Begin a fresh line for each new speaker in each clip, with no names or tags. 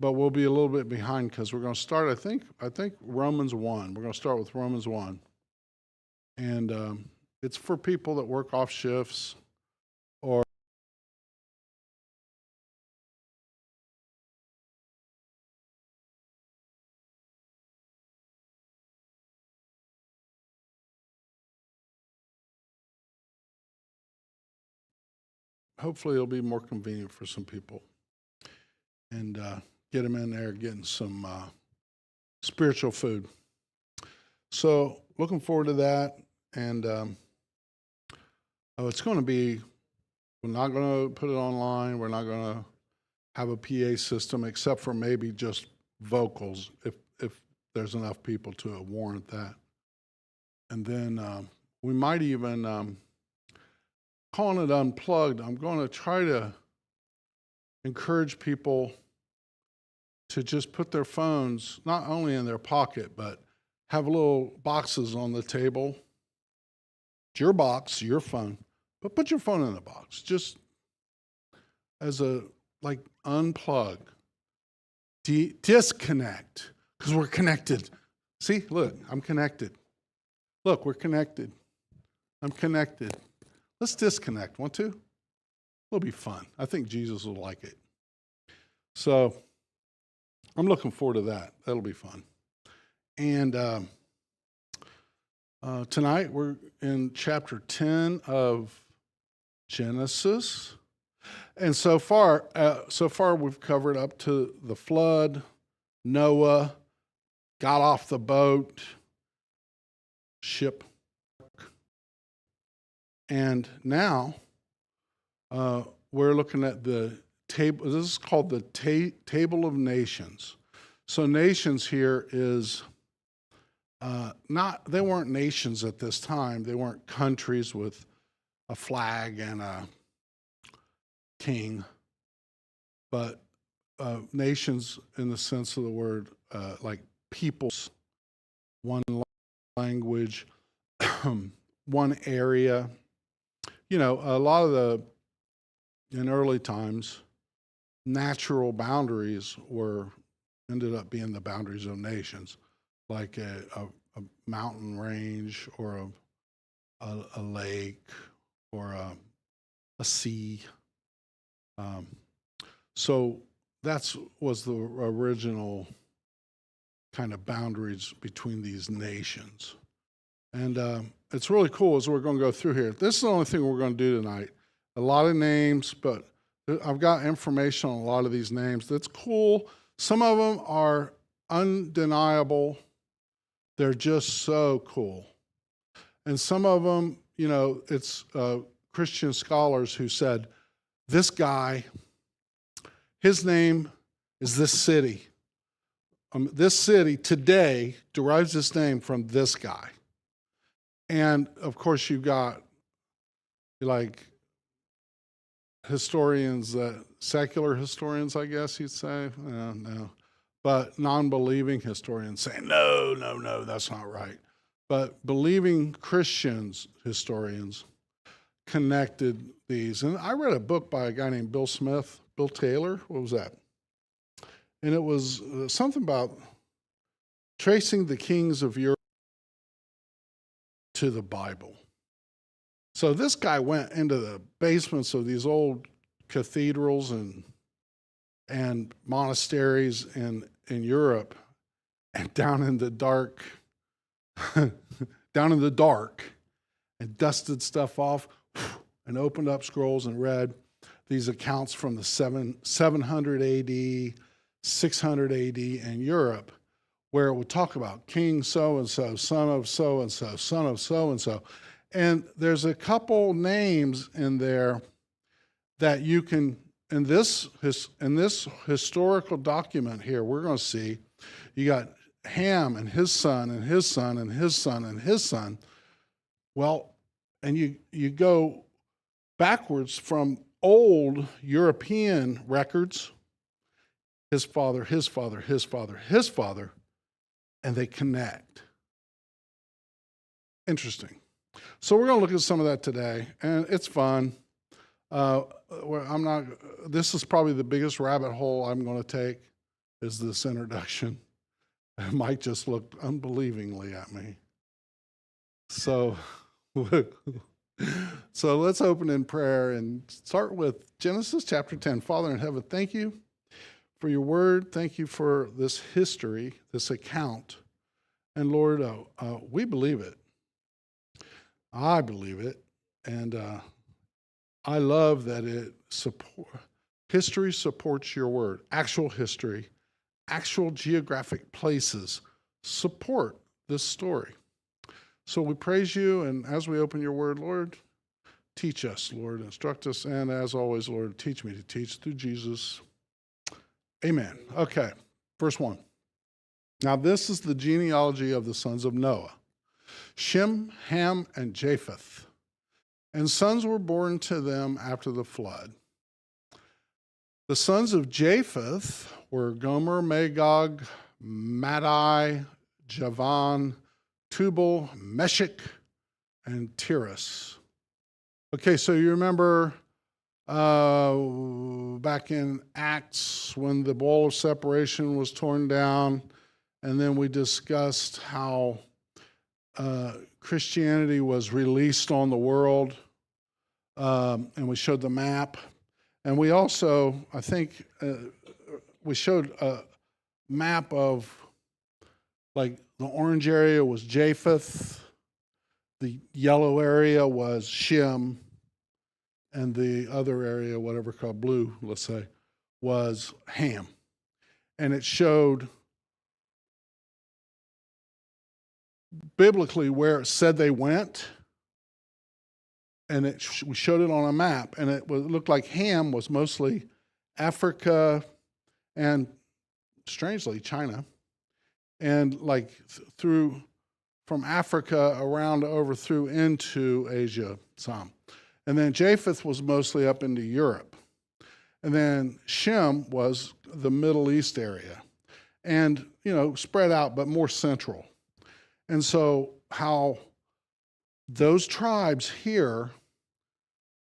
but we'll be a little bit behind because we're going to start, I think Romans 1. We're going to start with Romans 1. And it's for people that work off shifts or hopefully it'll be more convenient for some people. And get them in there getting some spiritual food. So looking forward to that. And it's going to be, we're not going to put it online. We're not going to have a PA system except for maybe just vocals if there's enough people to warrant that. And then we might even, calling it unplugged, I'm going to try to encourage people to just put their phones not only in their pocket, but have little boxes on the table. It's your box, your phone, but put your phone in the box just as a, like, unplug, disconnect, because we're connected. See, look, I'm connected. Look, we're connected. I'm connected. Let's disconnect. Want to? It'll be fun. I think Jesus will like it. So I'm looking forward to that. That'll be fun. And tonight we're in chapter 10 of Genesis. And so far we've covered up to the flood, Noah got off the boat, ship. And now we're looking at the table. This is called the Table of Nations. So nations here is they weren't nations at this time. They weren't countries with a flag and a king, but nations in the sense of the word, like peoples, one language, one area. You know, a lot of in early times, natural boundaries ended up being the boundaries of nations, like a mountain range or a lake or a sea. So that was the original kind of boundaries between these nations. And it's really cool as we're going to go through here. This is the only thing we're going to do tonight. A lot of names, but I've got information on a lot of these names. That's cool. Some of them are undeniable. They're just so cool. And some of them, you know, it's Christian scholars who said, this guy, his name is this city. This city today derives its name from this guy. And of course, you've got like historians, secular historians, I guess you'd say. No. But non-believing historians saying, no, that's not right. But believing Christians, historians, connected these. And I read a book by a guy named Bill Taylor. What was that? And it was something about tracing the kings of Europe to the Bible. So this guy went into the basements of these old cathedrals and monasteries in Europe, and down in the dark, and dusted stuff off, and opened up scrolls and read these accounts from the 700 AD, 600 AD in Europe, where it would talk about King so-and-so, son of so-and-so, son of so-and-so. And there's a couple names in there that you can, in this historical document here, we're going to see, you got Ham and his son and his son and his son and his son. Well, and you go backwards from old European records, his father, his father, his father, his father, and they connect. Interesting. So we're going to look at some of that today, and it's fun. This is probably the biggest rabbit hole I'm going to take is this introduction. Mike just looked unbelievingly at me. So let's open in prayer and start with Genesis chapter 10. Father in heaven, thank you for your word. Thank you for this history, this account. And Lord, we believe it. I believe it. And I love that history supports your word. Actual history, actual geographic places support this story. So we praise you, and as we open your word, Lord, teach us, Lord, instruct us, and as always, Lord, teach me to teach through Jesus. Amen. Okay, verse 1. Now this is the genealogy of the sons of Noah, Shem, Ham, and Japheth. And sons were born to them after the flood. The sons of Japheth were Gomer, Magog, Madai, Javan, Tubal, Meshech, and Tiras. Okay, so you remember back in Acts when the wall of separation was torn down, and then we discussed how Christianity was released on the world, and we showed the map. And we also, I think, we showed a map of, like, the orange area was Japheth, the yellow area was Shem, and the other area, whatever called blue, let's say, was Ham. And it showed biblically where it said they went, and we showed it on a map, and it looked like Ham was mostly Africa and, strangely, China. And like from Africa around over through into Asia some. And then Japheth was mostly up into Europe. And then Shem was the Middle East area. And, spread out, but more central. And so how those tribes here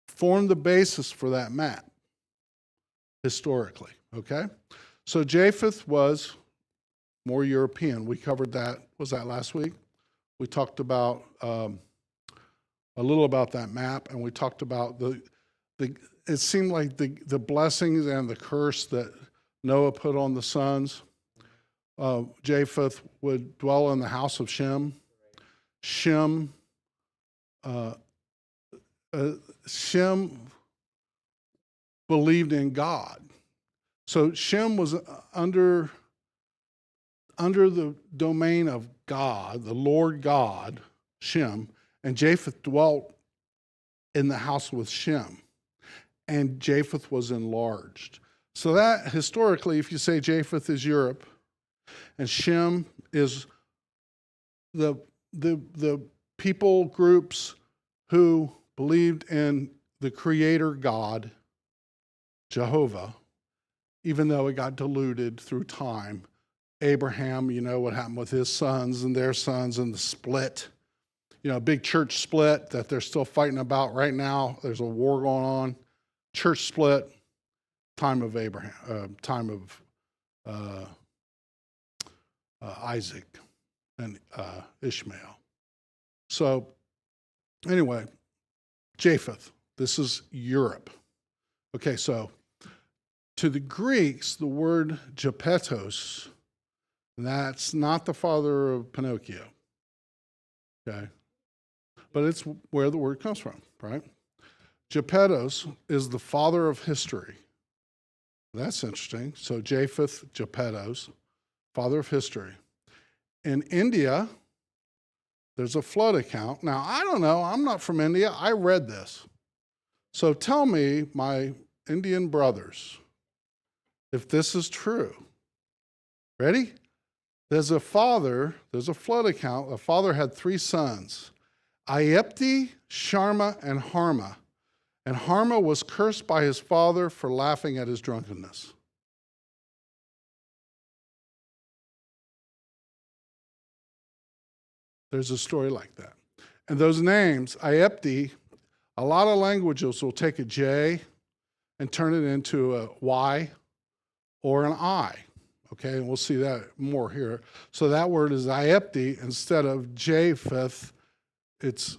formed the basis for that map historically, okay? So Japheth was more European. We covered that. Was that last week? We talked about a little about that map, and we talked about it seemed like the blessings and the curse that Noah put on the sons. Japheth would dwell in the house of Shem. Shem believed in God. So Shem was under the domain of God, the Lord God, Shem, and Japheth dwelt in the house with Shem, and Japheth was enlarged. So that, historically, if you say Japheth is Europe, and Shem is the people groups who believed in the Creator God, Jehovah, even though it got diluted through time. Abraham, you know what happened with his sons and their sons and the split. A big church split that they're still fighting about right now. There's a war going on. Church split, time of Abraham, time of Isaac and Ishmael. So anyway, Japheth, this is Europe. Okay, so to the Greeks, the word Japetos, that's not the father of Pinocchio, okay? But it's where the word comes from, right? Japetos is the father of history. That's interesting. So Japheth, Japetos, father of history. In India, there's a flood account. Now, I don't know. I'm not from India. I read this. So tell me, my Indian brothers, if this is true. Ready? There's a flood account. The father had 3 sons, Ayepti, Sharma, and Harma. And Harma was cursed by his father for laughing at his drunkenness. There's a story like that. And those names, Ayepti, a lot of languages will take a J and turn it into a Y or an I, okay? And we'll see that more here. So that word is Iepti. Instead of Japheth, it's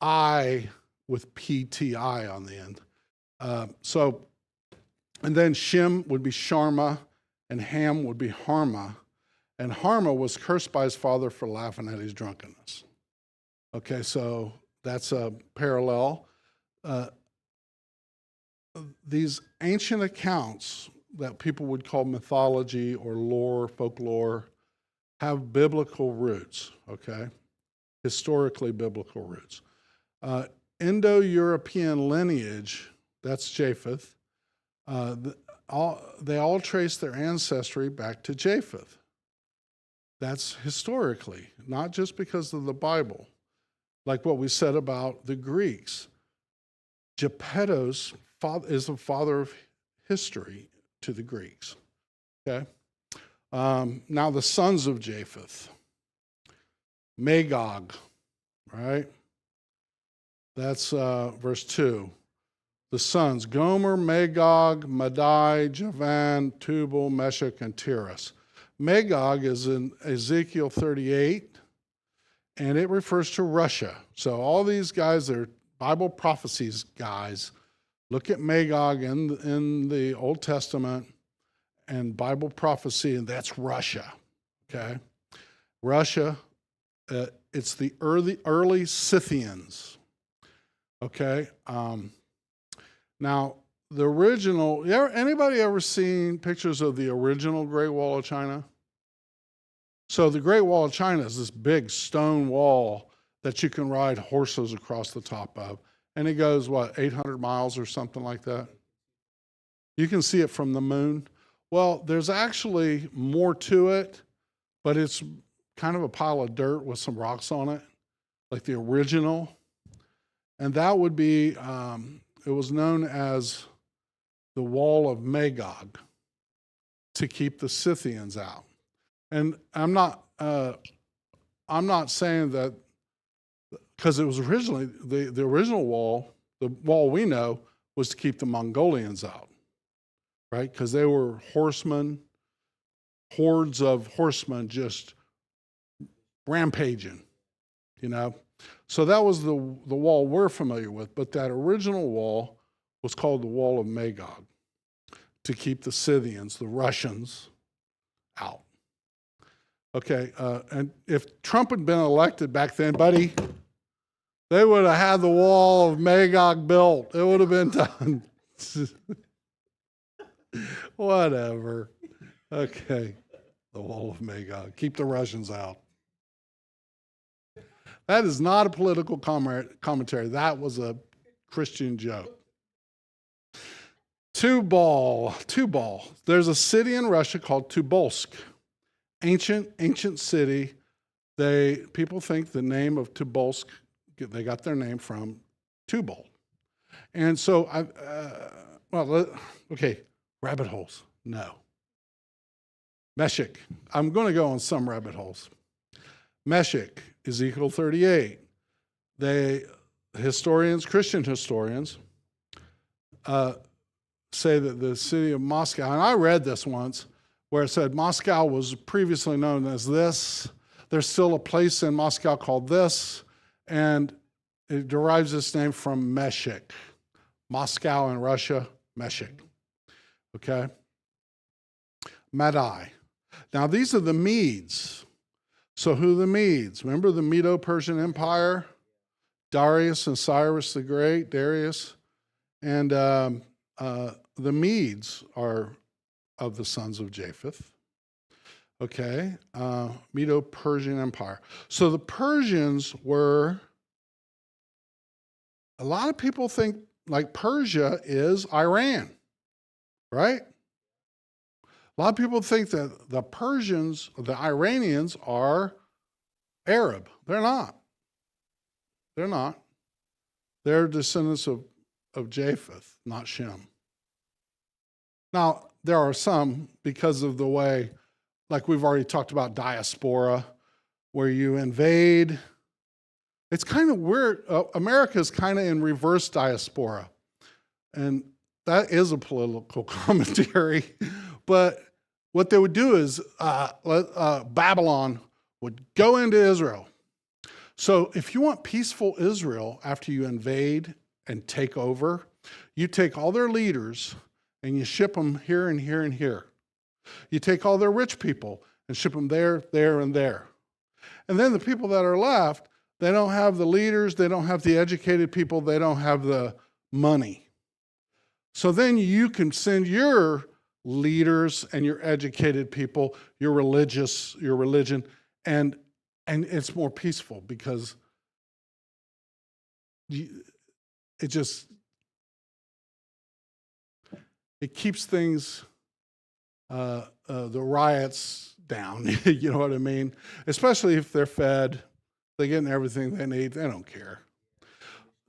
I with PTI on the end. And then Shem would be Sharma, and Ham would be Harma. And Harma was cursed by his father for laughing at his drunkenness. Okay, so that's a parallel. These ancient accounts that people would call mythology or lore, folklore, have biblical roots, okay? Historically biblical roots. Indo-European lineage, that's Japheth, they all trace their ancestry back to Japheth. That's historically, not just because of the Bible. Like what we said about the Greeks. Geppetto's father is the father of history to the Greeks. Okay? Now the sons of Japheth. Magog, right? That's verse 2. The sons, Gomer, Magog, Madai, Javan, Tubal, Meshach, and Tiras. Magog is in Ezekiel 38, and it refers to Russia. So all these guys are Bible prophecies guys. Look at Magog in the Old Testament and Bible prophecy, and that's Russia, okay? Russia, it's the early Scythians, okay? Now, the original, anybody ever seen pictures of the original Great Wall of China? So the Great Wall of China is this big stone wall that you can ride horses across the top of. And it goes, 800 miles or something like that? You can see it from the moon. Well, there's actually more to it, but it's kind of a pile of dirt with some rocks on it, like the original. And that would be, it was known as the Wall of Magog to keep the Scythians out. And I'm not saying that, because it was originally, the original wall, the wall we know, was to keep the Mongolians out, right? Because they were horsemen, hordes of horsemen just rampaging, you know? So that was the wall we're familiar with, but that original wall was called the Wall of Magog to keep the Scythians, the Russians, out. Okay, and if Trump had been elected back then, buddy, they would have had the Wall of Magog built. It would have been done. Whatever. Okay, the Wall of Magog. Keep the Russians out. That is not a political commentary. That was a Christian joke. Tubal. There's a city in Russia called Tobolsk. Ancient city. People think the name of Tobolsk, they got their name from Tubal. And so, rabbit holes. No. Meshach. I'm going to go on some rabbit holes. Meshach, Ezekiel 38. Christian historians, say that the city of Moscow, and I read this once, where it said Moscow was previously known as this. There's still a place in Moscow called this, and it derives its name from Meshach. Moscow in Russia, Meshach. Okay? Madai. Now, these are the Medes. So who are the Medes? Remember the Medo-Persian Empire? Darius and Cyrus the Great, Darius. And the Medes are of the sons of Japheth. Okay, Medo-Persian Empire. So the Persians were, a lot of people think like Persia is Iran, right? A lot of people think that the Persians, the Iranians are Arab. They're not. They're not. They're descendants of Japheth, not Shem. Now, there are some, because of the way, like we've already talked about diaspora, where you invade. It's kind of weird. America's kind of in reverse diaspora. And that is a political commentary. But what they would do is Babylon would go into Israel. So if you want peaceful Israel after you invade and take over, you take all their leaders and you ship them here and here and here. You take all their rich people and ship them there, there, and there. And then the people that are left, they don't have the leaders, they don't have the educated people, they don't have the money. So then you can send your leaders and your educated people, your religion, and it's more peaceful because it keeps things, the riots down, you know what I mean? Especially if they're fed, they're getting everything they need, they don't care.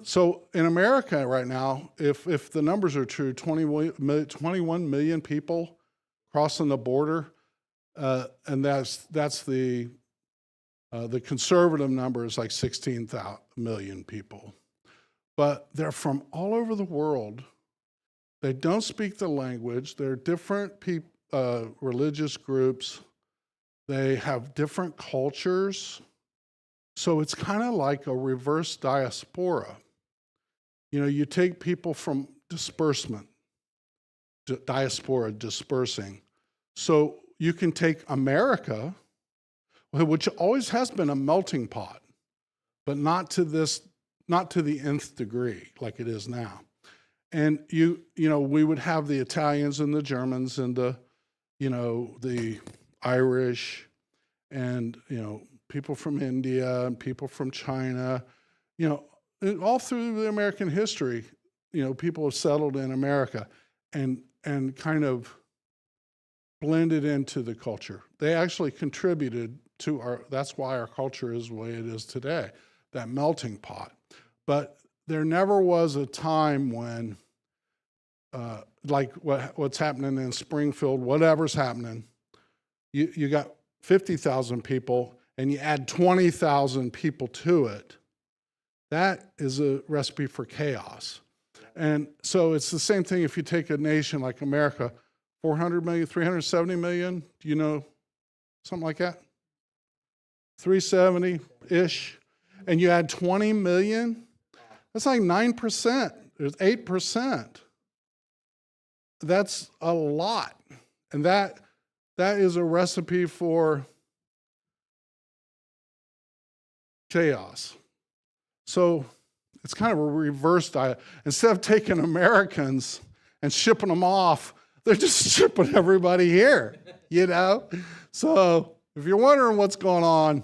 So in America right now, if the numbers are true, 21 million people crossing the border, and that's the conservative number is like 16 million people. But they're from all over the world. They don't speak the language. They're different religious groups. They have different cultures. So it's kind of like a reverse diaspora. You know, you take people from disbursement, diaspora, dispersing. So you can take America, which always has been a melting pot, but not to the nth degree like it is now. And you know, we would have the Italians and the Germans and the Irish and, people from India and people from China, all through the American history, people have settled in America and kind of blended into the culture. They actually contributed to that's why our culture is the way it is today, that melting pot. But there never was a time when, like what's happening in Springfield, whatever's happening, you got 50,000 people and you add 20,000 people to it. That is a recipe for chaos. And so it's the same thing if you take a nation like America, 400 million, 370 million, something like that? 370-ish. And you add 20 million, that's like 9%. There's 8%. That's a lot. And that is a recipe for chaos. So it's kind of a reverse diet. Instead of taking Americans and shipping them off, they're just shipping everybody here, So if you're wondering what's going on,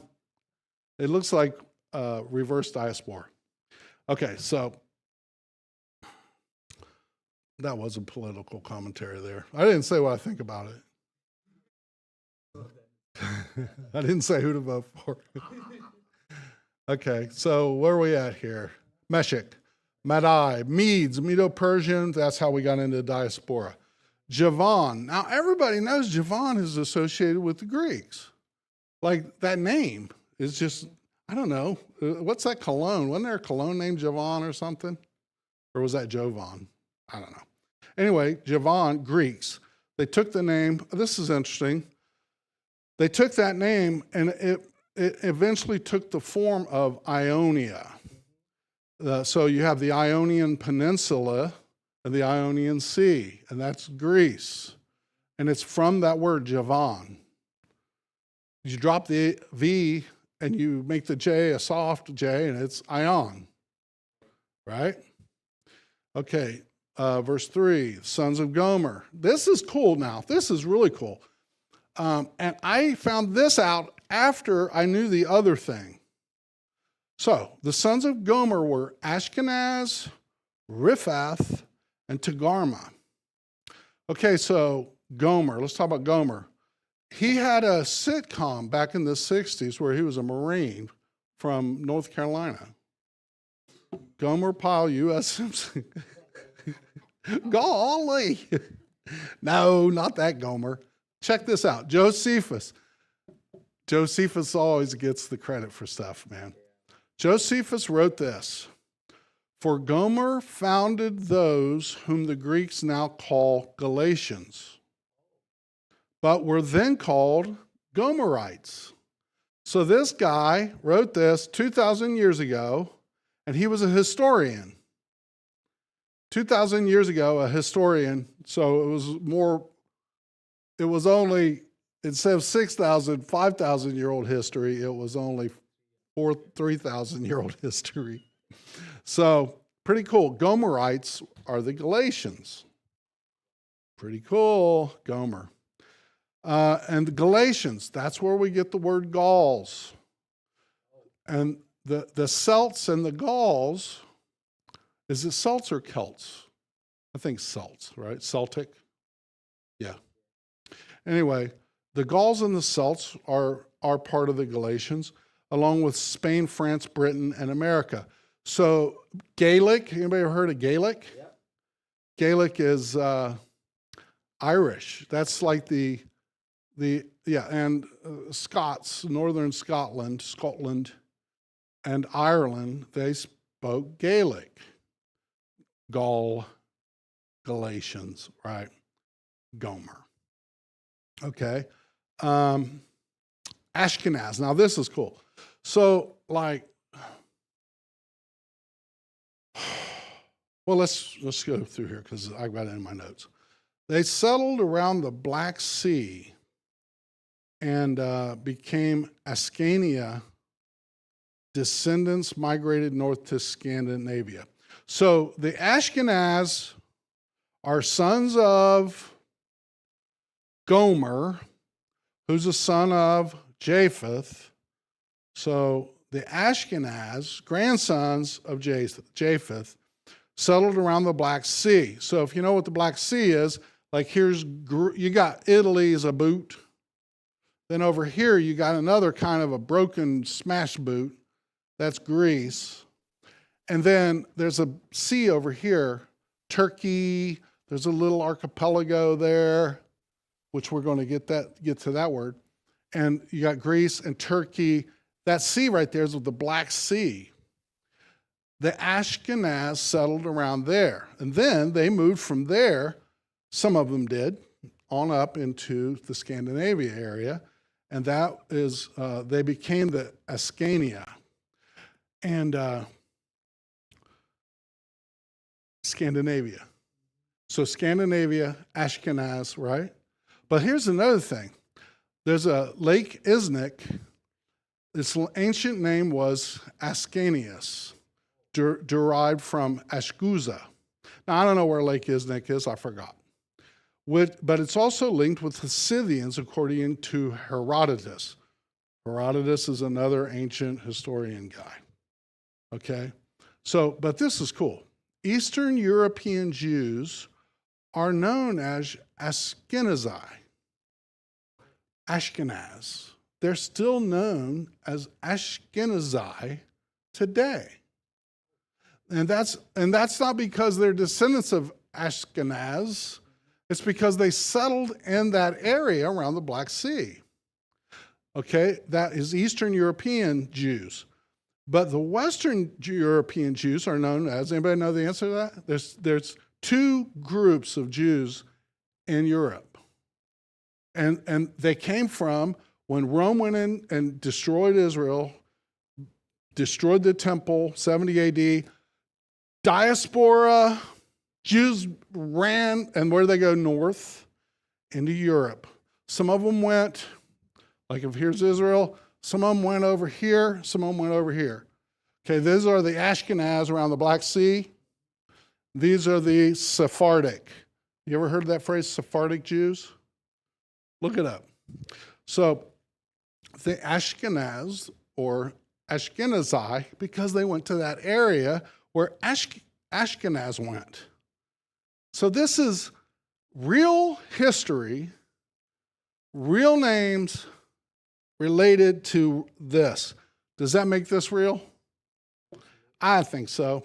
it looks like reverse diaspora. Okay, so that was a political commentary there. I didn't say what I think about it. I didn't say who to vote for. Okay, so where are we at here? Meshech, Madai, Medes, Medo-Persians, that's how we got into diaspora. Javan, now everybody knows Javan is associated with the Greeks. Like that name is just, I don't know, what's that cologne? Wasn't there a cologne named Javan or something? Or was that Jovan? I don't know. Anyway, Javan, Greeks. They took the name, this is interesting. They took that name and it eventually took the form of Ionia. So you have the Ionian Peninsula and the Ionian Sea, and that's Greece. And it's from that word, Javan. You drop the V and you make the J a soft J, and it's Ion, right? Okay, verse 3, sons of Gomer. This is cool now. This is really cool. And I found this out after I knew the other thing. So the sons of Gomer were Ashkenaz, Riphath, and Togarmah. Okay, so Gomer, let's talk about Gomer. He had a sitcom back in the 60s where he was a Marine from North Carolina. Gomer Pyle, U.S. Simpson. Golly. No, not that Gomer. Check this out. Josephus. Josephus always gets the credit for stuff, man. Josephus wrote this. For Gomer founded those whom the Greeks now call Galatians. but were then called Gomerites. So this guy wrote this 2,000 years ago, and he was a historian. 2,000 years ago, a historian, so it was only, instead of 6,000, 5,000-year-old history, it was only 3,000-year-old history. So pretty cool. Gomerites are the Galatians. Pretty cool, Gomer. And the Galatians, that's where we get the word Gauls. And the Celts and the Gauls, is it Celts or Celts? I think Celts, right? Celtic? Yeah. Anyway, the Gauls and the Celts are part of the Galatians, along with Spain, France, Britain, and America. So Gaelic, anybody ever heard of Gaelic? Yeah. Gaelic is Irish. That's like and Scots, northern Scotland, and Ireland, they spoke Gaelic. Galatians, right? Gomer. Okay. Ashkenaz. Now this is cool. So well, let's go through here because I got it in my notes. They settled around the Black Sea and became Ascania. Descendants migrated north to Scandinavia. So the Ashkenaz are sons of Gomer, who's a son of Japheth. So the Ashkenaz, grandsons of Japheth, settled around the Black Sea. So if you know what the Black Sea is, like you got Italy as a boot. Then over here, you got another kind of a broken, smashed boot. That's Greece. And then there's a sea over here, Turkey. There's a little archipelago there, which we're going to get to that word. And you got Greece and Turkey. That sea right there is the Black Sea. The Ashkenaz settled around there. And then they moved from there, some of them did, on up into the Scandinavia area. And that is, they became the Ascania. And Scandinavia. So Scandinavia, Ashkenaz, right? But here's another thing. There's a Lake Isnik. Its ancient name was Ascanius, derived from Ashguza. Now, I don't know where Lake Isnik is. I forgot. But it's also linked with the Scythians, according to Herodotus. Herodotus is another ancient historian guy. Okay? So, but this is cool. Eastern European Jews are known as Ashkenazi. Ashkenaz. They're still known as Ashkenazi today. And that's not because they're descendants of Ashkenaz. It's because they settled in that area around the Black Sea. Okay, that is Eastern European Jews. But the Western European Jews are known as, anybody know the answer to that? There's two groups of Jews in Europe. And they came from when Rome went in and destroyed Israel, destroyed the temple, 70 AD, diaspora, Jews ran, and where did they go? North into Europe. Some of them went, like if here's Israel, some of them went over here, some of them went over here. Okay, these are the Ashkenaz around the Black Sea. These are the Sephardic. You ever heard that phrase, Sephardic Jews? Look it up. So the Ashkenaz, or Ashkenazi, because they went to that area where Ashkenaz went. So this is real history, real names related to this. Does that make this real? I think so.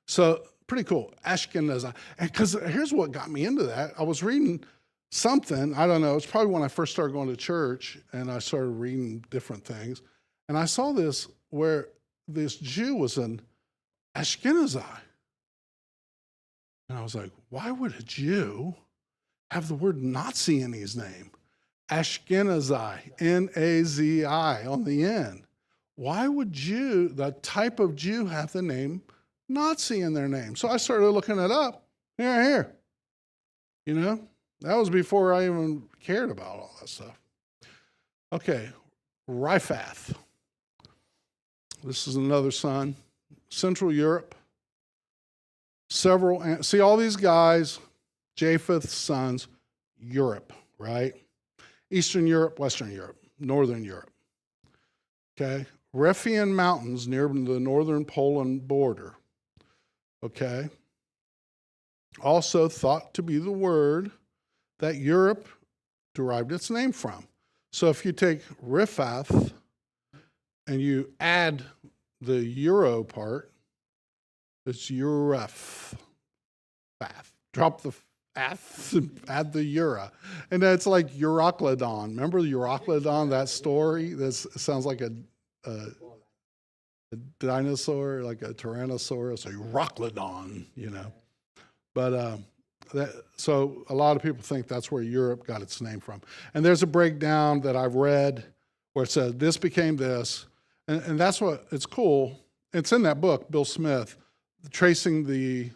So pretty cool, Ashkenazi. And because here's what got me into that. I was reading something, I don't know, it's probably when I first started going to church and I started reading different things. And I saw this where this Jew was an Ashkenazi. And I was like, why would a Jew have the word Nazi in his name? Ashkenazi, N-A-Z-I on the end. Why would the type of Jew, have the name Nazi in their name? So I started looking it up. Here. You know, that was before I even cared about all that stuff. Okay, Riphath. This is another son. Central Europe. See all these guys, Japheth's sons, Europe, right? Eastern Europe, Western Europe, Northern Europe. Okay, Riphaean Mountains near the northern Poland border. Okay, also thought to be the word that Europe derived its name from. So if you take Riphath and you add the Euro part, it's Eureph. Drop the ath and add the Eura. And that's like Euroclydon. Remember Euroclydon, that story? This sounds like a dinosaur, like a Tyrannosaurus, a Euroclydon, you know. But so a lot of people think that's where Europe got its name from. And there's a breakdown that I've read where it says this became this. And that's what, it's cool. It's in that book, Bill Smith, tracing the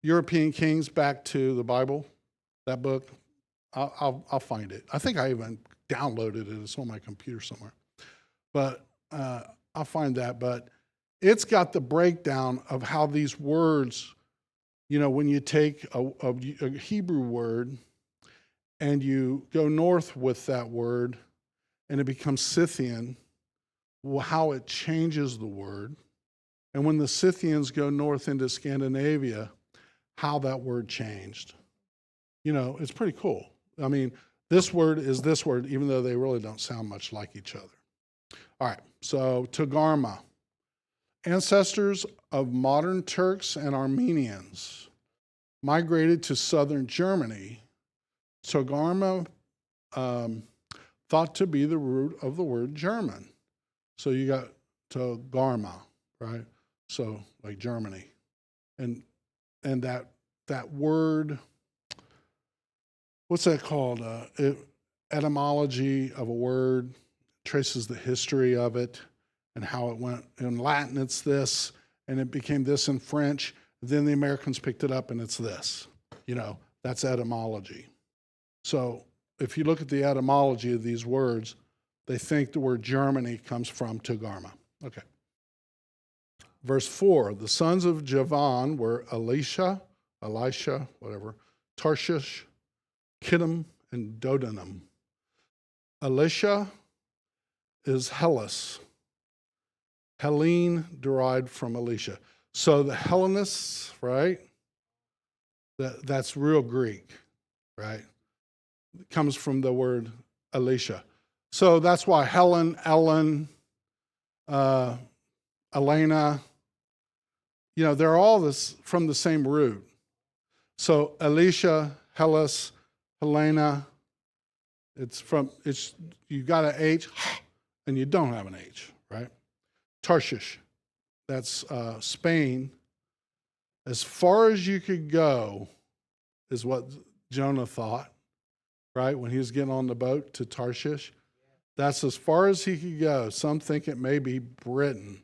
European kings back to the Bible, that book. I'll find it. I think I even downloaded it. It's on my computer somewhere. But I'll find that. But it's got the breakdown of how these words, you know, when you take a Hebrew word and you go north with that word and it becomes Scythian, how it changes the word. And when the Scythians go north into Scandinavia, how that word changed. You know, it's pretty cool. I mean, this word is this word, even though they really don't sound much like each other. All right, so Togarma. Ancestors of modern Turks and Armenians migrated to southern Germany. Togarma thought to be the root of the word German. So you got Togarma, right? So like Germany. And that word, what's that called? Etymology of a word, traces the history of it and how it went. In Latin, it's this, and it became this in French. Then the Americans picked it up, and it's this. You know, that's etymology. So if you look at the etymology of these words, they think the word Germany comes from Togarma. Okay. Verse 4, the sons of Javan were Elisha, whatever, Tarshish, Kittim, and Dodanim. Elisha is Hellas. Helene derived from Elisha. So the Hellenists, right? That's real Greek, right? It comes from the word Elisha. So that's why Helen, Ellen, Elena, you know, they're all this from the same root. So Elisha, Hellas, Helena, you got an H and you don't have an H, right? Tarshish, that's Spain. As far as you could go is what Jonah thought, right? When he was getting on the boat to Tarshish. That's as far as he could go. Some think it may be Britain.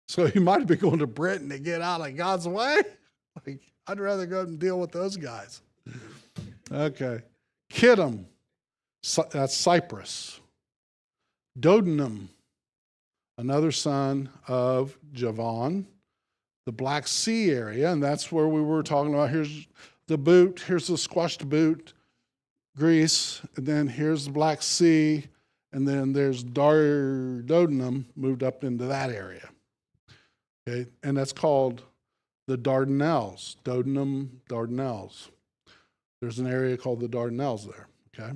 So he might have been going to Britain to get out of God's way. Like, I'd rather go and deal with those guys. Okay. Kittim, that's Cyprus. Dodanim, another son of Javan, the Black Sea area, and that's where we were talking about. Here's the boot, here's the squashed boot, Greece, and then here's the Black Sea, and then there's Dodanim moved up into that area. Okay, and that's called the Dardanelles, Dodanim, Dardanelles. There's an area called the Dardanelles there, okay?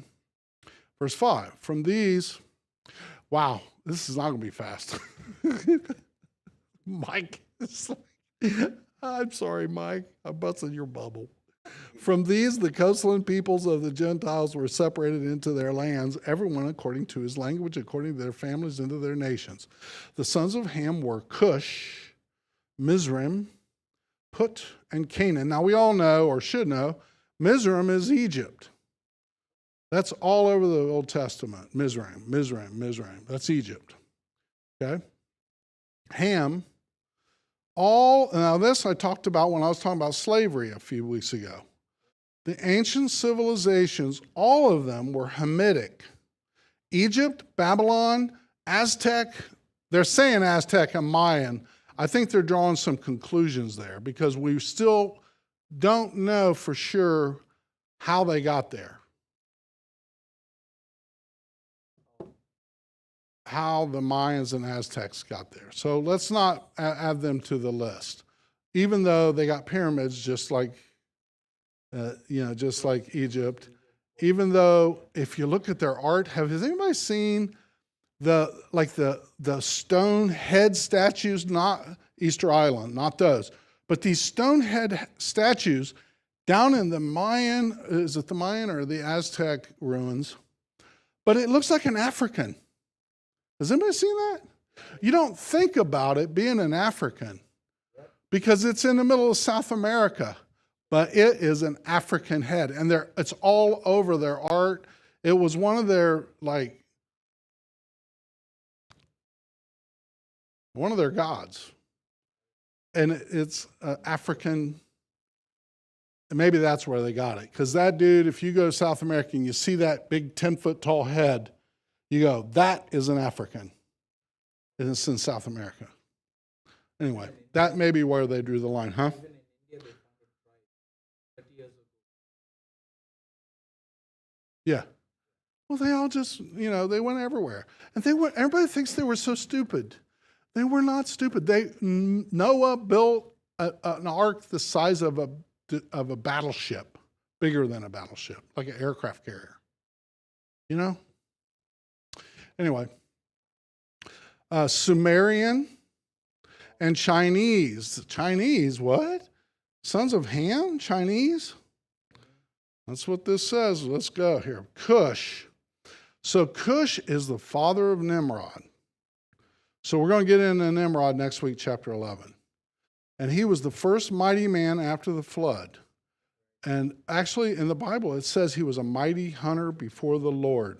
Verse 5, from these, wow, this is not going to be fast. Mike, I'm sorry, Mike, I busted your bubble. From these, the coastland peoples of the Gentiles were separated into their lands, everyone according to his language, according to their families, into their nations. The sons of Ham were Cush, Mizraim, Put, and Canaan. Now we all know, or should know, Mizraim is Egypt. That's all over the Old Testament. Mizraim, Mizraim, Mizraim. That's Egypt. Okay? Ham, now this I talked about when I was talking about slavery a few weeks ago. The ancient civilizations, all of them were Hamitic. Egypt, Babylon, Aztec, they're saying Aztec and Mayan. I think they're drawing some conclusions there because we still don't know for sure how they got there. How the Mayans and Aztecs got there. So let's not add them to the list. Even though they got pyramids just like just like Egypt. Even though if you look at their art, has anybody seen the stone head statues? Not Easter Island, not those. But these stone head statues down in the Mayan, is it the Mayan or the Aztec ruins? But it looks like an African. Has anybody seen that? You don't think about it being an African because it's in the middle of South America, but it is an African head. And it's all over their art. It was one of their, one of their gods. And it's African. And maybe that's where they got it. Because that dude, if you go to South America and you see that big 10-foot tall head, you go, that is an African. And it's in South America. Anyway, that may be where they drew the line, huh? Yeah. Well, they all just, they went everywhere. And everybody thinks they were so stupid. They were not stupid. Noah built an ark the size of a battleship, bigger than a battleship, like an aircraft carrier. Anyway, Sumerian and Chinese. Chinese, what? Sons of Ham? Chinese? That's what this says. Let's go here. Cush. So Cush is the father of Nimrod. So we're going to get into Nimrod next week, chapter 11. And he was the first mighty man after the flood. And actually, in the Bible, it says he was a mighty hunter before the Lord.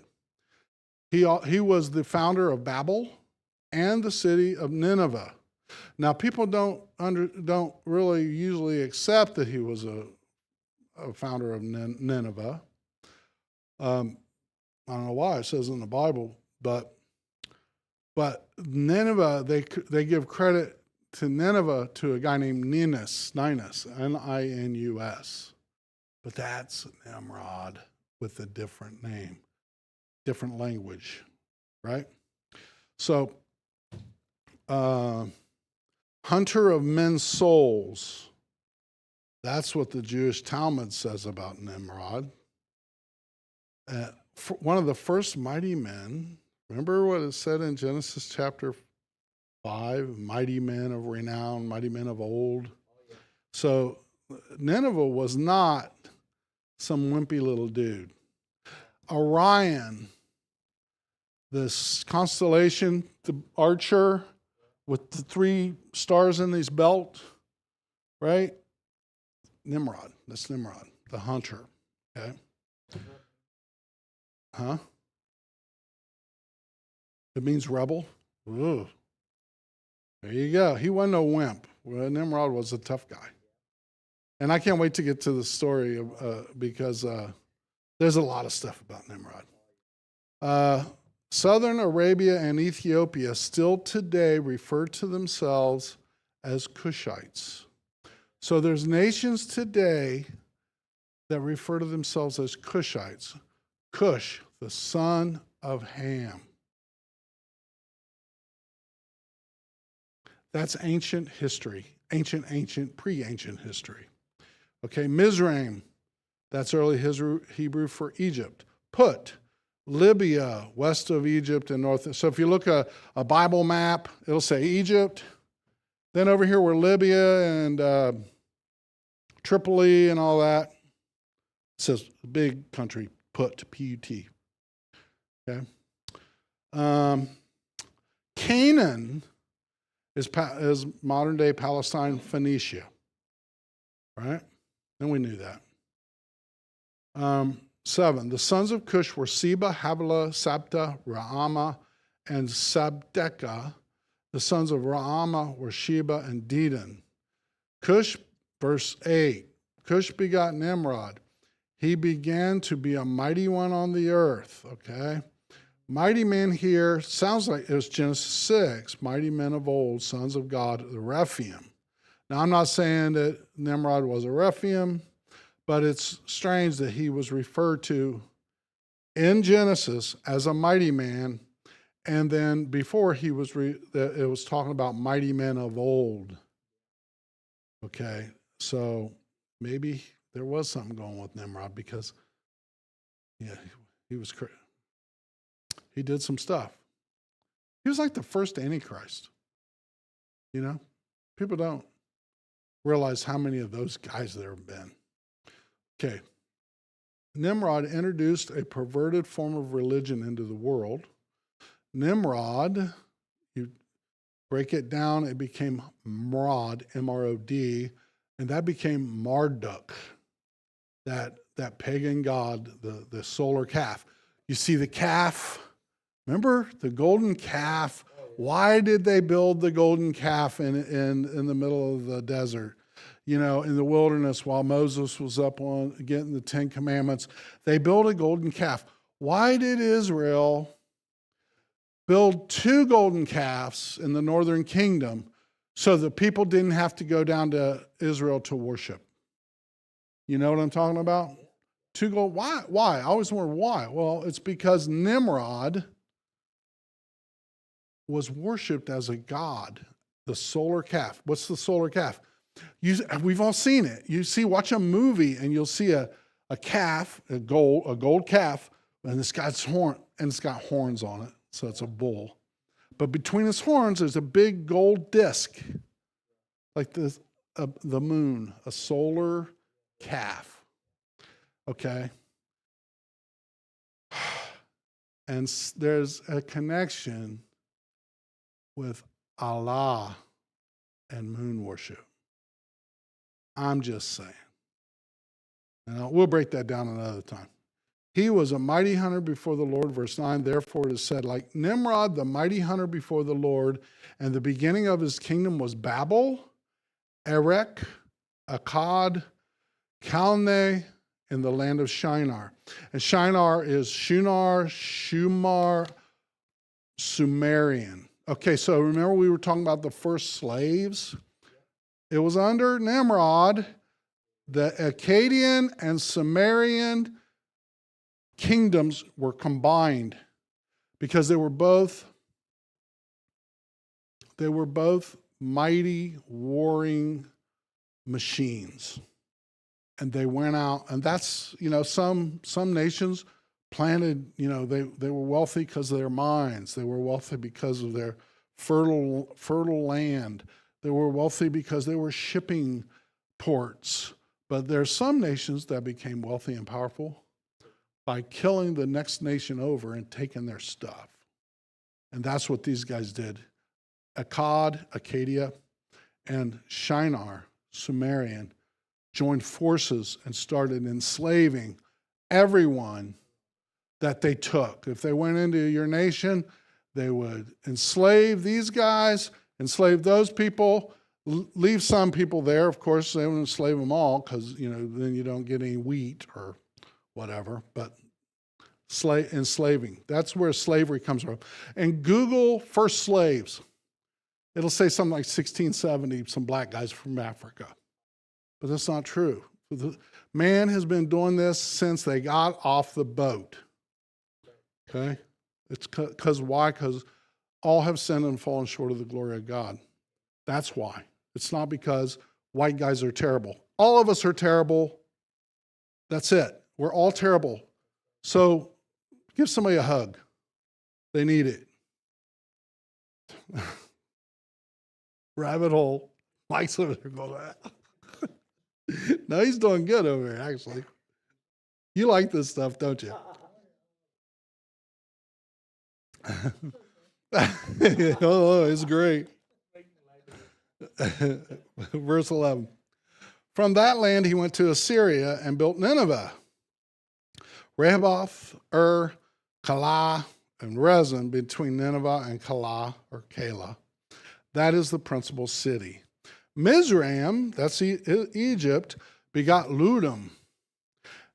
He was the founder of Babel and the city of Nineveh. Now, people don't really usually accept that he was a founder of Nineveh. I don't know why it says in the Bible, but Nineveh, they give credit to Nineveh to a guy named Ninus, Ninus. But that's Nimrod with a different name, different language, right? So, hunter of men's souls. That's what the Jewish Talmud says about Nimrod. One of the first mighty men, remember what it said in Genesis chapter 5? Mighty men of renown, mighty men of old. So Nineveh was not some wimpy little dude. Orion, this constellation, the archer with the 3 stars in his belt, right? Nimrod. That's Nimrod, the hunter. Okay? Huh? It means rebel. Ooh. There you go. He wasn't no wimp. Well, Nimrod was a tough guy. And I can't wait to get to the story because there's a lot of stuff about Nimrod. Southern Arabia and Ethiopia still today refer to themselves as Cushites. So there's nations today that refer to themselves as Cushites. Cush, the son of Ham. That's ancient history, pre-ancient history. Okay, Mizraim, that's early Hebrew for Egypt. Put, Libya, west of Egypt and north. So if you look at a Bible map, it'll say Egypt. Then over here we're Libya and Tripoli and all that. It says big country, Put, P-U-T. Okay. Canaan is modern-day Palestine, Phoenicia. Right? And we knew that. 7. The sons of Cush were Seba, Havilah, Sabta, Raama, and Sabdeka. The sons of Raama were Sheba and Dedan. Cush, verse 8. Cush begot Nimrod. He began to be a mighty one on the earth. Okay? Mighty men here, sounds like it was Genesis 6. Mighty men of old, sons of God, the Rephaim. Now, I'm not saying that Nimrod was a Rephaim, but it's strange that he was referred to in Genesis as a mighty man, and then before it was talking about mighty men of old. Okay, so maybe there was something going with Nimrod because, yeah, he did some stuff. He was like the first Antichrist. You know, people don't realize how many of those guys there have been. Okay. Nimrod introduced a perverted form of religion into the world. Nimrod, you break it down, it became Mrod, M-R-O-D, and that became Marduk, that pagan god, the solar calf. You see the calf, remember the golden calf? Why did they build the golden calf in the middle of the desert? You know, in the wilderness while Moses was up on getting the 10 Commandments, they built a golden calf. Why did Israel build 2 golden calves in the northern kingdom so the people didn't have to go down to Israel to worship? You know what I'm talking about? 2 gold. Why? I always wonder why. Well, it's because Nimrod was worshipped as a god, the solar calf. What's the solar calf? We've all seen it. Watch a movie and you'll see a calf, a gold calf, and it's got horns on it, so it's a bull. But between its horns, there's a big gold disc, like the moon, a solar calf. Okay? And there's a connection with Allah and moon worship. I'm just saying. And we'll break that down another time. He was a mighty hunter before the Lord, verse 9. Therefore it is said, like Nimrod, the mighty hunter before the Lord, and the beginning of his kingdom was Babel, Erech, Akkad, Calneh, in the land of Shinar. And Shinar is Shunar, Shumar, Sumerian. Okay, so remember we were talking about the first slaves? It was under Nimrod, the Akkadian and Sumerian kingdoms were combined because they were both mighty warring machines. And they went out, and that's, some nations planted, they were wealthy because of their mines. They were wealthy because of their fertile land. They were wealthy because they were shipping ports. But there's some nations that became wealthy and powerful by killing the next nation over and taking their stuff. And that's what these guys did. Akkad, Acadia, and Shinar, Sumerian, joined forces and started enslaving everyone that they took. If they went into your nation, they would enslave these guys, enslave those people, leave some people there. Of course, they wouldn't enslave them all because, then you don't get any wheat or whatever. But enslaving, that's where slavery comes from. And Google first slaves. It'll say something like 1670, some black guys from Africa. But that's not true. Man has been doing this since they got off the boat. Okay? It's because why? Because all have sinned and fallen short of the glory of God. That's why. It's not because white guys are terrible. All of us are terrible. That's it. We're all terrible. So give somebody a hug. They need it. Rabbit hole. Mike's over there going, no, he's doing good over here, actually. You like this stuff, don't you? Oh, it's great. Verse 11. From that land he went to Assyria and built Nineveh. Rehoboth, Calah, and Rezin between Nineveh and Calah. That is the principal city. Mizraim, that's Egypt, begot Ludum.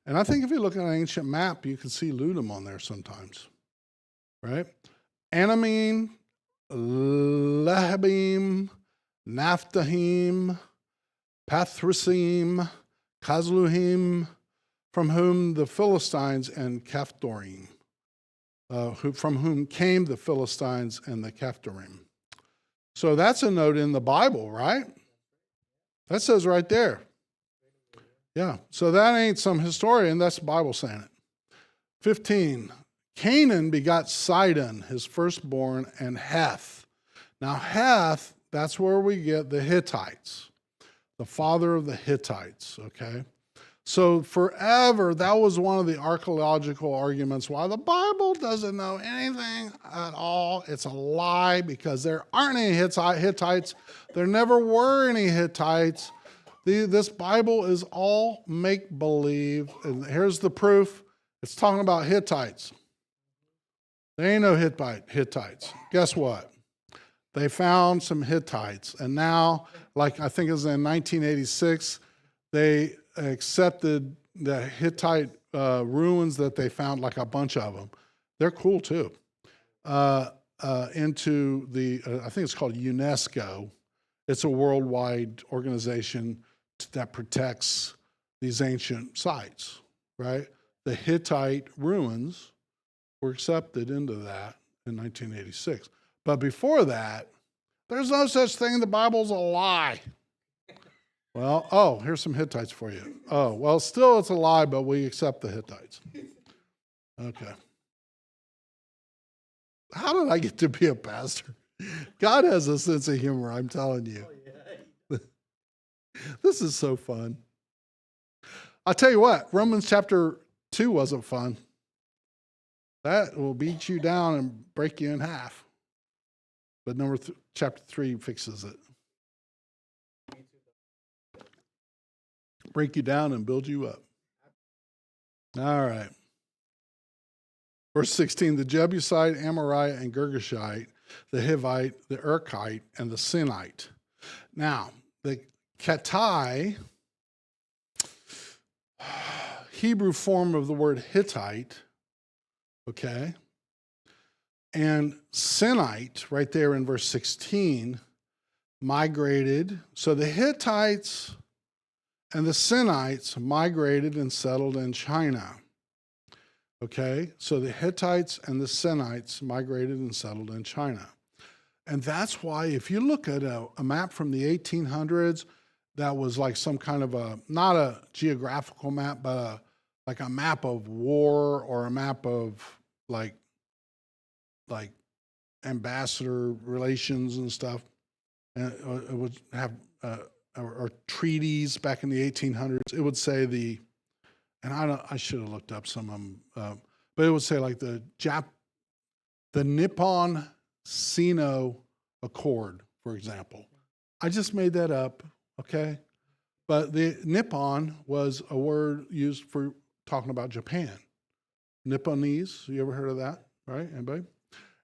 And I think if you look at an ancient map, you can see Ludum on there sometimes, right? Anamim, Lehabim, Naphtahim, Pathrusim, Kazluhim, from whom the Philistines and Caphtorim, from whom came the Philistines and the Caphtorim. So that's a note in the Bible, right? That says right there. Yeah, so that ain't some historian, that's the Bible saying it. 15, Canaan begot Sidon, his firstborn, and Heth. Now Heth, that's where we get the Hittites, the father of the Hittites, okay? So forever, that was one of the archaeological arguments why the Bible doesn't know anything at all. It's a lie because there aren't any Hittites. There never were any Hittites. This Bible is all make-believe. And here's the proof. It's talking about Hittites. There ain't no Hittites. Guess what? They found some Hittites. And now, like I think it was in 1986, they accepted the Hittite ruins that they found, like a bunch of them. They're cool too. Into the, I think it's called UNESCO. It's a worldwide organization that protects these ancient sites, right? The Hittite ruins were accepted into that in 1986. But before that, there's no such thing. The Bible's a lie. Well, here's some Hittites for you. Oh, well, still it's a lie, but we accept the Hittites. Okay. How did I get to be a pastor? God has a sense of humor, I'm telling you. This is so fun. I'll tell you what, Romans chapter 2 wasn't fun. That will beat you down and break you in half. But chapter 3 fixes it. Break you down and build you up. All right. Verse 16, the Jebusite, Amorite, and Girgashite, the Hivite, the Urkite, and the Sinite. Now, the Kettai, Hebrew form of the word Hittite, okay, and Sinite, right there in verse 16, migrated. So the Hittites and the Sinites migrated and settled in China. Okay, so the Hittites and the Sinites migrated and settled in China. And that's why if you look at a map from the 1800s, that was like some kind of not a geographical map, but like a map of war or a map of like ambassador relations and stuff. And it would have, or treaties back in the 1800s. It would say I should have looked up some of them, but it would say like the Nippon Sino Accord, for example. I just made that up, okay? But the Nippon was a word used for talking about Japan. Nipponese, you ever heard of that, right? Anybody?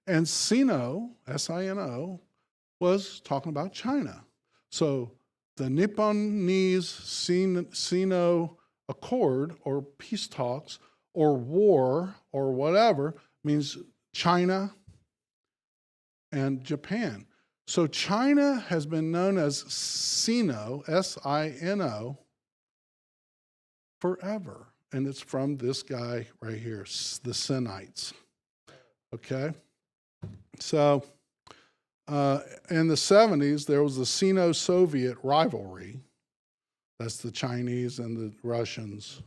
And Sino, S-I-N-O, was talking about China. So the Nipponese Sino Accord or peace talks or war or whatever means China and Japan. So China has been known as Sino, S-I-N-O, forever. And it's from this guy right here, the Sinites. Okay? So in the 70s, there was the Sino-Soviet rivalry. That's the Chinese and the Russians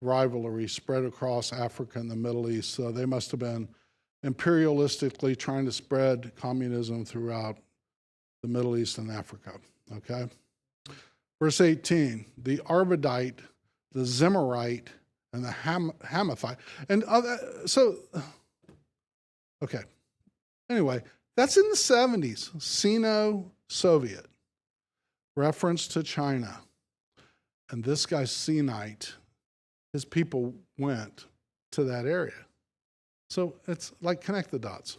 rivalry spread across Africa and the Middle East. So they must have been imperialistically trying to spread communism throughout the Middle East and Africa. Okay? Verse 18, the Arvadite, the Zimmerite, and the Hamathite. And okay. Anyway, that's in the 70s, Sino-Soviet, reference to China. And this guy, Sinite, his people went to that area. So it's like connect the dots.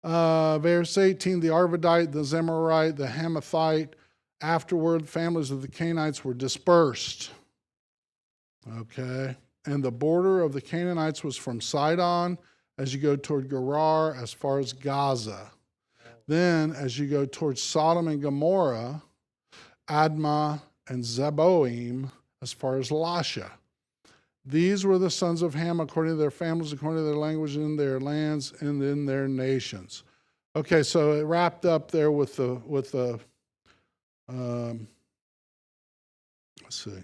Verse 18, the Arvadite, the Zemarite, the Hamathite. Afterward, families of the Canaanites were dispersed. Okay. And the border of the Canaanites was from Sidon as you go toward Gerar as far as Gaza. Then as you go towards Sodom and Gomorrah, Admah and Zeboim as far as Lasha. These were the sons of Ham according to their families, according to their language, in their lands, and in their nations. Okay, so it wrapped up there with the let's see.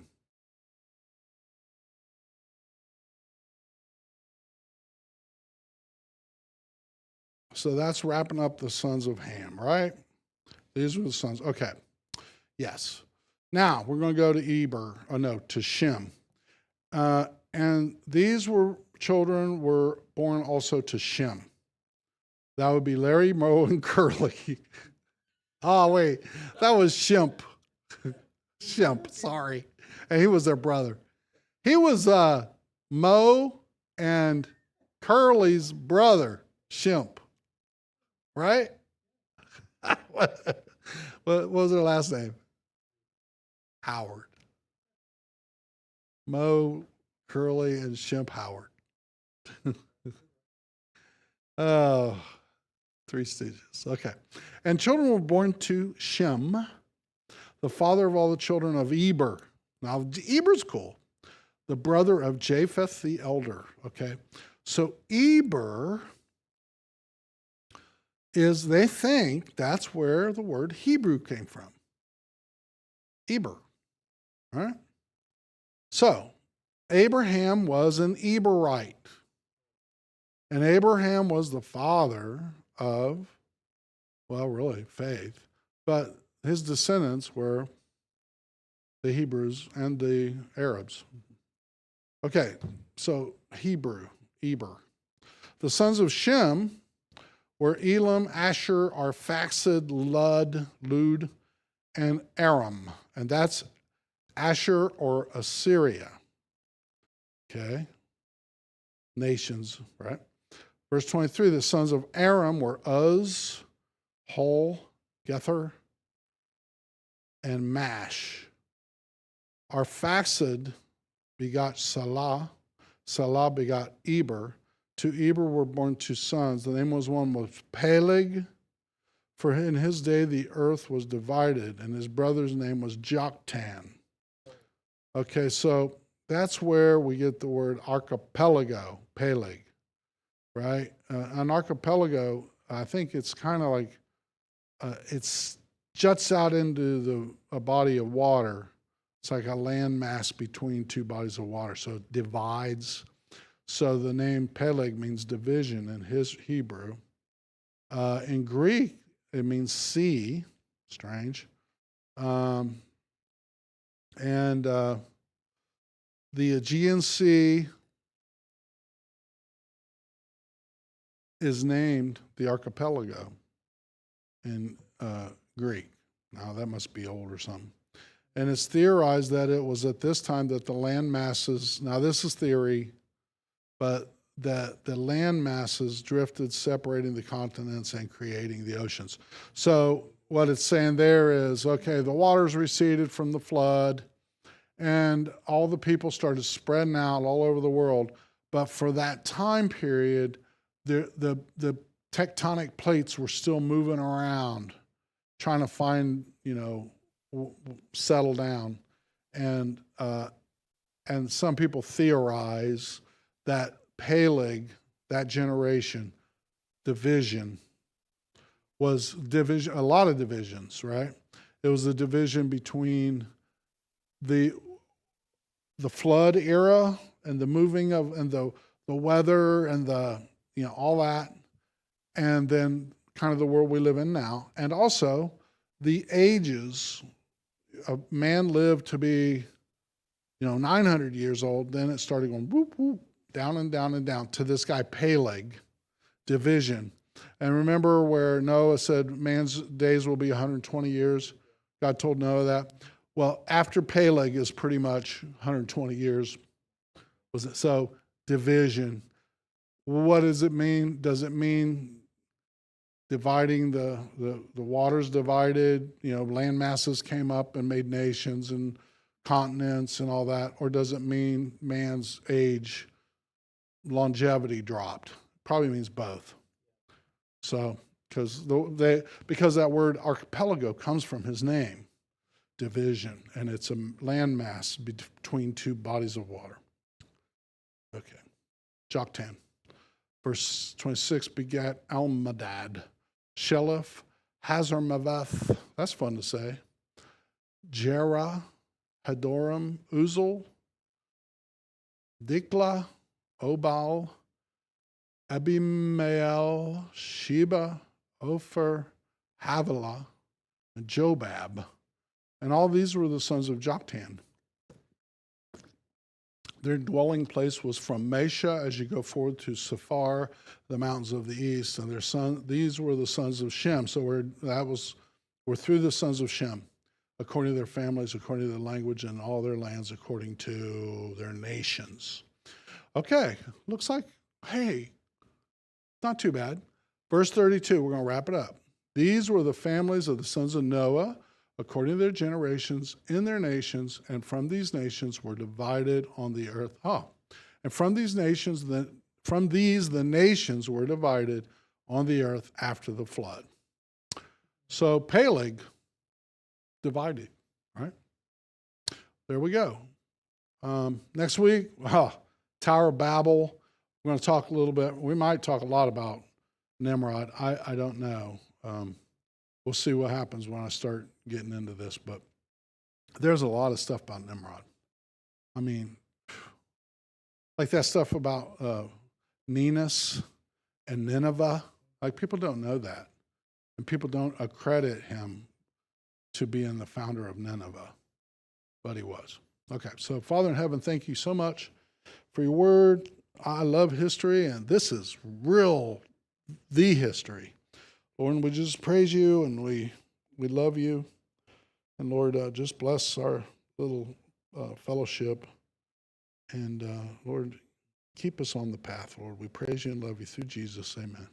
So that's wrapping up the sons of Ham, right? These were the sons. Okay. Yes. Now we're going to go to Shem. And these children were born also to Shem. That would be Larry, Mo, and Curly. Oh, wait. That was Shemp. Shemp, sorry. And he was their brother. He was Mo and Curly's brother, Shemp. Right? What was their last name? Howard. Mo, Curly, and Shemp Howard. Oh, Three Stooges. Okay. And children were born to Shem, the father of all the children of Eber. Now, Eber's cool. The brother of Japheth the elder. Okay. So Eber they think that's where the word Hebrew came from. Eber. All right. So, Abraham was an Eberite. And Abraham was the father of, well, really, faith. But his descendants were the Hebrews and the Arabs. Okay, so Eber. The sons of Shem were Elam, Asher, Arphaxad, Lud, and Aram. And that's Asher or Assyria. Okay. Nations, right? Verse 23, the sons of Aram were Uz, Hul, Gether, and Mash. Arphaxad begot Salah. Salah begot Eber. To Eber were born two sons. The name was one was Peleg, for in his day the earth was divided, and his brother's name was Joktan. Okay, so that's where we get the word archipelago, Peleg, right? An archipelago, I think it's kind of like, it juts out into a body of water. It's like a landmass between two bodies of water, so it divides. So the name Peleg means division in Hebrew. In Greek, it means sea. Strange. And the Aegean Sea is named the archipelago in Greek. Now, that must be old or something. And it's theorized that it was at this time that the land masses, now this is theory, but that the land masses drifted, separating the continents and creating the oceans. So what it's saying there is, okay, the waters receded from the flood, and all the people started spreading out all over the world. But for that time period, the tectonic plates were still moving around, trying to find, settle down. And some people theorize that Peleg, that generation, division, was division, a lot of divisions, right? It was the division between the flood era and the moving of, and the weather and all that, and then kind of the world we live in now. And also the ages. A man lived to be, 900 years old, then it started going whoop, whoop, down and down and down to this guy Peleg, division. And remember where Noah said man's days will be 120 years? God told Noah that. Well, after Peleg is pretty much 120 years. Was it so? Division. What does it mean? Does it mean dividing the waters divided? Land masses came up and made nations and continents and all that, or does it mean man's age, longevity dropped? Probably means both. So, because that word archipelago comes from his name, division, and it's a landmass between two bodies of water. Okay, Joktan. Verse 26, begat Almadad, Sheleph, Hazarmaveth, that's fun to say, Jerah, Hadoram, Uzal, Dikla, Obal, Abimael, Sheba, Ophir, Havilah, and Jobab. And all these were the sons of Joktan. Their dwelling place was from Mesha as you go forward to Sephar, the mountains of the east. And these were the sons of Shem. So we're through the sons of Shem, according to their families, according to their language, and all their lands according to their nations. Okay, looks like, hey, not too bad. Verse 32, we're going to wrap it up. These were the families of the sons of Noah, according to their generations, in their nations, and from these nations were divided on the earth. And from these the nations were divided on the earth after the flood. So Peleg divided, right? There we go. Next week, Tower of Babel. We're going to talk a little bit. We might talk a lot about Nimrod. I don't know. We'll see what happens when I start getting into this, but there's a lot of stuff about Nimrod. I mean, like that stuff about Ninus and Nineveh. Like, people don't know that. And people don't accredit him to being the founder of Nineveh, but he was. Okay, so Father in heaven, thank you so much for your word. I love history, and this is the history. Lord, we just praise you, and we love you. And Lord, just bless our little fellowship. And Lord, keep us on the path, Lord. We praise you and love you through Jesus. Amen.